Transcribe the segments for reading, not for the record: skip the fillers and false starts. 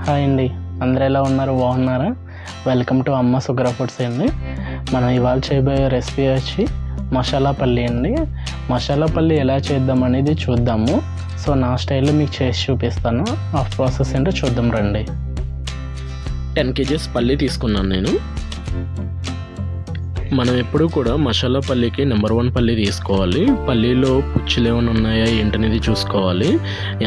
Hi అండి, అందరూ ఎలా ఉన్నారు? బాగున్నారా? వెల్కమ్ టు అమ్మ సుగ్ర ఫుడ్స్ అండి. మనం ఇవాళ చేయబోయే రెసిపీ వచ్చి మసాలా పల్లి అండి. మసాలా పల్లి ఎలా చేద్దాం అనేది చూద్దాము. సో నా స్టైల్లో మీకు చేసి చూపిస్తాను. ఆ ప్రాసెస్ ఏంటో చూద్దాం రండి. 10 kgs పల్లి తీసుకున్నాను నేను. మనం ఎప్పుడు కూడా మసాలా పల్లికి నెంబర్ 1 పల్లి తీసుకోవాలి. పల్లీలో పుచ్చులు ఏమైనా ఉన్నాయా ఏంటనేది చూసుకోవాలి.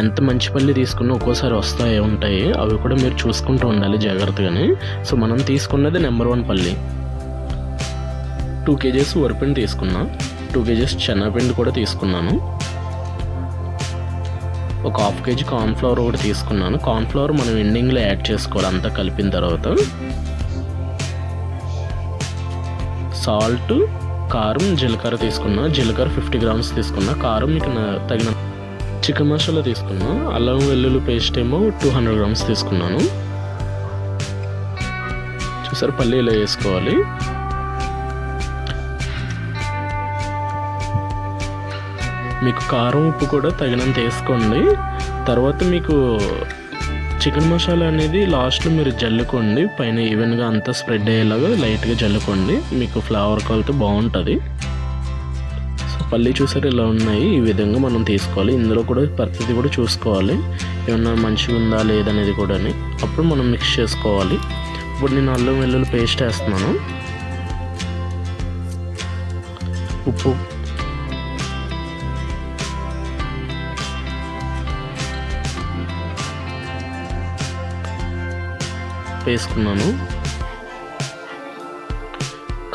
ఎంత మంచి పల్లి తీసుకున్నా ఒక్కోసారి వస్తాయి ఉంటాయి, అవి కూడా మీరు చూసుకుంటూ ఉండాలి జాగ్రత్తగానే. సో మనం తీసుకున్నది నెంబర్ 1 పల్లి. 2 kgs వరిపిండి తీసుకున్నా, 2 kgs శనగపిండి కూడా తీసుకున్నాను, ఒక 1/2 kg కార్న్ఫ్లవర్ కూడా తీసుకున్నాను. కార్న్ఫ్లవర్ మనం ఎండింగ్లో యాడ్ చేసుకోవాలి అంతా కలిపిన తర్వాత. సాల్ట్, కారం, జీలకర్ర తీసుకున్నా. జీలకర్ర 50 grams తీసుకున్నా. కారం మీకు తగిన. చికెన్ మసాలా తీసుకున్నా. అల్లం వెల్లుల్లి పేస్ట్ ఏమో 200 grams తీసుకున్నాను. చూసారు పల్లి ఇలా వేసుకోవాలి. మీకు కారం ఉప్పు కూడా తగినంత వేసుకోండి. తర్వాత మీకు చికెన్ మసాలా అనేది లాస్ట్లో మీరు జల్లుకోండి, పైన ఈవెన్గా అంతా స్ప్రెడ్ అయ్యేలాగా లైట్గా జల్లుకోండి, మీకు ఫ్లేవర్ కలితే బాగుంటుంది. సో పల్లి చూసారు ఇలా ఉన్నాయి, ఈ విధంగా మనం తీసుకోవాలి. ఇందులో కూడా పరిస్థితి కూడా చూసుకోవాలి, ఏమన్నా మంచిగా ఉందా లేదనేది కూడా. అప్పుడు మనం మిక్స్ చేసుకోవాలి. ఇప్పుడు నేను అల్లం వెల్లుల్లి పేస్ట్ వేస్తున్నాను. ఉప్పు, వేసుకున్నాను.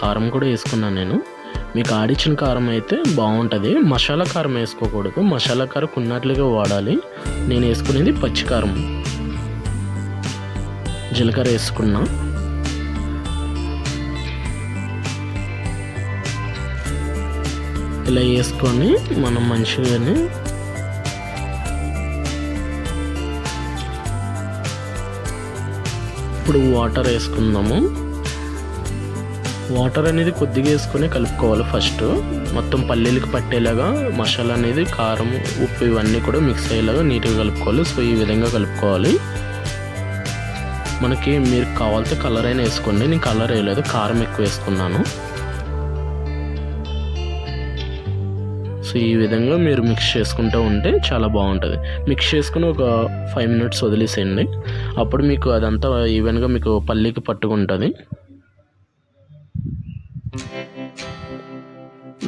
కారం కూడా వేసుకున్నాను నేను. మీకు ఆడిచ్చిన కారం అయితే బాగుంటుంది, మసాలా కారం వేసుకోకూడదు. మసాలా కారం కొన్నట్లుగా వాడాలి. నేను వేసుకునేది పచ్చి కారం. జీలకర్ర వేసుకున్నా. ఇలా వేసుకొని మనం మంచిగానే ఇప్పుడు వాటర్ వేసుకుందాము. వాటర్ అనేది కొద్దిగా వేసుకొని కలుపుకోవాలి. ఫస్ట్ మొత్తం పల్లీలకు పట్టేలాగా మసాలా అనేది, కారం, ఉప్పు ఇవన్నీ కూడా మిక్స్ అయ్యేలాగా నీట్గా కలుపుకోవాలి. సో ఈ విధంగా కలుపుకోవాలి. మనకి మీరు కావాల్సిన కలర్ అయినా వేసుకోండి. నేను కలర్ వేయలేదు, కారం ఎక్కువ వేసుకున్నాను. సో ఈ విధంగా మీరు మిక్స్ చేసుకుంటూ ఉంటే చాలా బాగుంటుంది. మిక్స్ చేసుకుని ఒక 5 minutes వదిలేసేయండి. అప్పుడు మీకు అదంతా ఈవెన్గా మీకు పల్లీకి పట్టుకుంటుంది.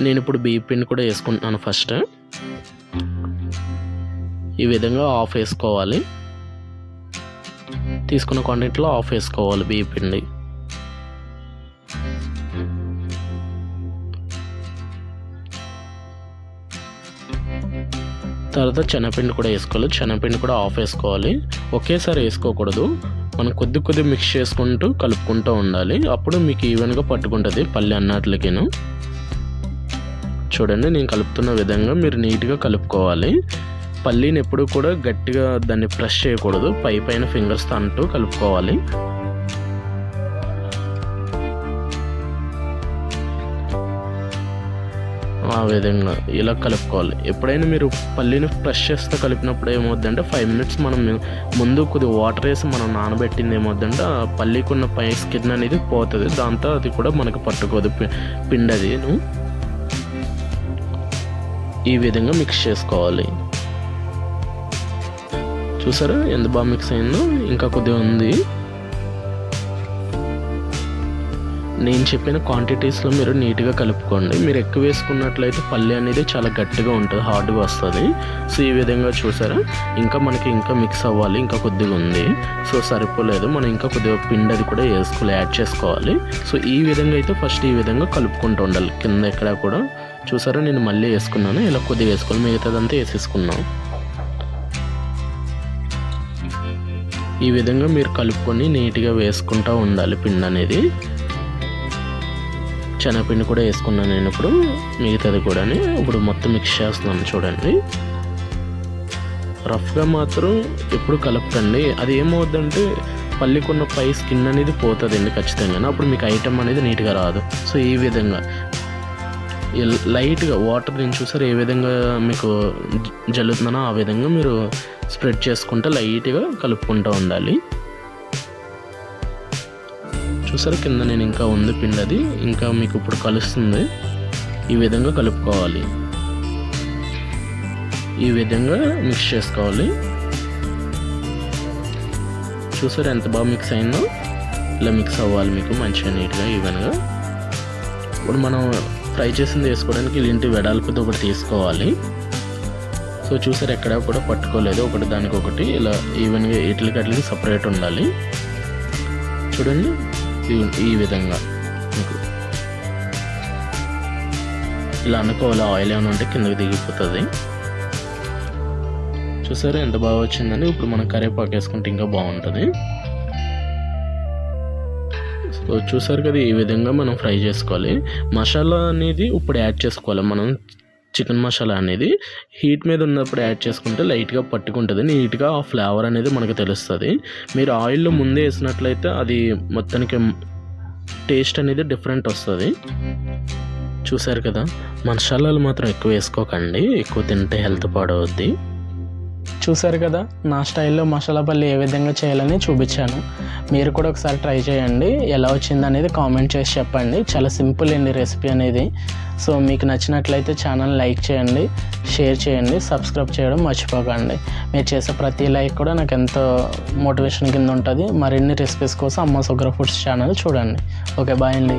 నేను ఇప్పుడు బియ్యం పిండి కూడా వేసుకుంటున్నాను. ఫస్ట్ ఈ విధంగా హాఫ్ వేసుకోవాలి. తీసుకున్న క్వాంటిటీలో హాఫ్ వేసుకోవాలి బియ్యం పిండి. తర్వాత శనగపిండి కూడా వేసుకోవాలి. శనగపిండి కూడా హాఫ్ వేసుకోవాలి, ఒకేసారి వేసుకోకూడదు. మనం కొద్ది మిక్స్ చేసుకుంటూ కలుపుకుంటూ ఉండాలి. అప్పుడు మీకు ఈవెన్గా పట్టుకుంటుంది పల్లి అన్నట్లకేను. చూడండి, నేను కలుపుతున్న విధంగా మీరు నీట్గా కలుపుకోవాలి. పల్లీని ఎప్పుడు కూడా గట్టిగా దాన్ని ప్రెస్ చేయకూడదు, పైన ఫింగర్స్తో అంటూ కలుపుకోవాలి. ఆ విధంగా ఇలా కలుపుకోవాలి. ఎప్పుడైనా మీరు పల్లీని ప్రెస్ చేస్తూ కలిపినప్పుడు ఏమవుద్దంటే 5 minutes మనం ముందు కొద్దిగా వాటర్ వేసి మనం నానబెట్టింది ఏమవుద్దంటే ఆ పల్లీకున్న పై స్కిన్ అనేది పోతుంది, దాంతో అది కూడా మనకు పట్టుకోదు పిండి. అది ఈ విధంగా మిక్స్ చేసుకోవాలి. చూసారా ఎంత బాగా మిక్స్ అయిందో? ఇంకా కొద్దిగా ఉంది. నేను చెప్పిన క్వాంటిటీస్లో మీరు నీట్గా కలుపుకోండి. మీరు ఎక్కువ వేసుకున్నట్లయితే పల్లి అనేది చాలా గట్టిగా ఉంటుంది, హార్డ్గా వస్తుంది. సో ఈ విధంగా చూసారా, ఇంకా మనకి ఇంకా మిక్స్ అవ్వాలి, ఇంకా కొద్దిగా ఉంది. సో సరిపోలేదు, మనం ఇంకా కొద్దిగా పిండి అది కూడా యాడ్ చేసుకోవాలి. సో ఈ విధంగా అయితే ఫస్ట్ ఈ విధంగా కలుపుకుంటూ ఉండాలి. కింద ఎక్కడ కూడా చూసారా, నేను మళ్ళీ వేసుకున్నాను. ఇలా కొద్దిగా వేసుకోవాలి, మిగతాదంతా వేసేసుకున్నాం. ఈ విధంగా మీరు కలుపుకొని నీట్గా వేసుకుంటూ ఉండాలి పిండి అనేది. శనగపిండి కూడా వేసుకున్నాను నేను. ఇప్పుడు మిగతాది కూడా ఇప్పుడు మొత్తం మిక్స్ చేస్తున్నాను. చూడండి, రఫ్గా మాత్రం ఎప్పుడు కలపకండి. అది ఏమవుద్దంటే పల్లికున్న పై స్కిన్ అనేది పోతుందండి ఖచ్చితంగా, అప్పుడు మీకు ఐటమ్ అనేది నీట్గా రాదు. సో ఈ విధంగా లైట్గా వాటర్ నేను చూసారు ఏ విధంగా మీకు జల్లుతున్నానో ఆ విధంగా మీరు స్ప్రెడ్ చేసుకుంటూ లైట్గా కలుపుకుంటూ ఉండాలి. చూసారా కింద నేను ఇంకా ఉంది పిండి, అది ఇంకా మీకు ఇప్పుడు కలుస్తుంది. ఈ విధంగా కలుపుకోవాలి, ఈ విధంగా మిక్స్ చేసుకోవాలి. చూసారా ఎంత బాగా మిక్స్ అయిందో, ఇలా మిక్స్ అవ్వాలి మీకు మంచిగా నీట్గా ఈవెన్గా. ఇప్పుడు మనం ఫ్రై చేసింది వేసుకోవడానికి ఇలాంటి వెడల్పుతో ఒకటి తీసుకోవాలి. సో చూసారు ఎక్కడ కూడా పట్టుకోలేదు, ఒకటి దానికొకటి ఇలా ఈవెన్గా ఇట్లకి సపరేట్ ఉండాలి. చూడండి ఈ విధంగా మీకు ఇలా అనుకోవాలి. ఆయిల్ ఏమైనా ఉంటే కిందకి దిగిపోతుంది. చూసారా ఎంత బాగా వచ్చిందని. ఇప్పుడు మనం కరివేపాకు వేసుకుంటే ఇంకా బాగుంటుంది. సో చూసారు కదా, ఈ విధంగా మనం ఫ్రై చేసుకోవాలి. మసాలా అనేది ఇప్పుడు యాడ్ చేసుకోవాలి. మనం చికెన్ మసాలా అనేది హీట్ మీద ఉన్నప్పుడు యాడ్ చేసుకుంటే లైట్గా పట్టుకుంటుంది, నీట్గా ఆ ఫ్లేవర్ అనేది మనకు తెలుస్తుంది. మీరు ఆయిల్లో ముందే వేసినట్లయితే అది మొత్తానికి టేస్ట్ అనేది డిఫరెంట్ వస్తుంది. చూసారు కదా, మసాలాలు మాత్రం ఎక్కువ వేసుకోకండి, ఎక్కువ తింటే హెల్త్ పాడవుద్ది. చూసారు కదా, నా స్టైల్లో మసాలా పల్లి ఏ విధంగా చేయాలని చూపించాను. మీరు కూడా ఒకసారి ట్రై చేయండి, ఎలా వచ్చింది అనేది కామెంట్ చేసి చెప్పండి. చాలా సింపుల్ అండి రెసిపీ అనేది. సో మీకు నచ్చినట్లయితే ఛానల్ లైక్ చేయండి, షేర్ చేయండి, సబ్స్క్రైబ్ చేయడం మర్చిపోకండి. మీరు చేసే ప్రతి లైక్ కూడా నాకు ఎంతో మోటివేషన్ కింద ఉంటుంది. మరిన్ని రెసిపీస్ కోసం అమ్మ సుగ్రా ఫుడ్స్ ఛానల్ చూడండి. ఓకే, బాయ్ అండి.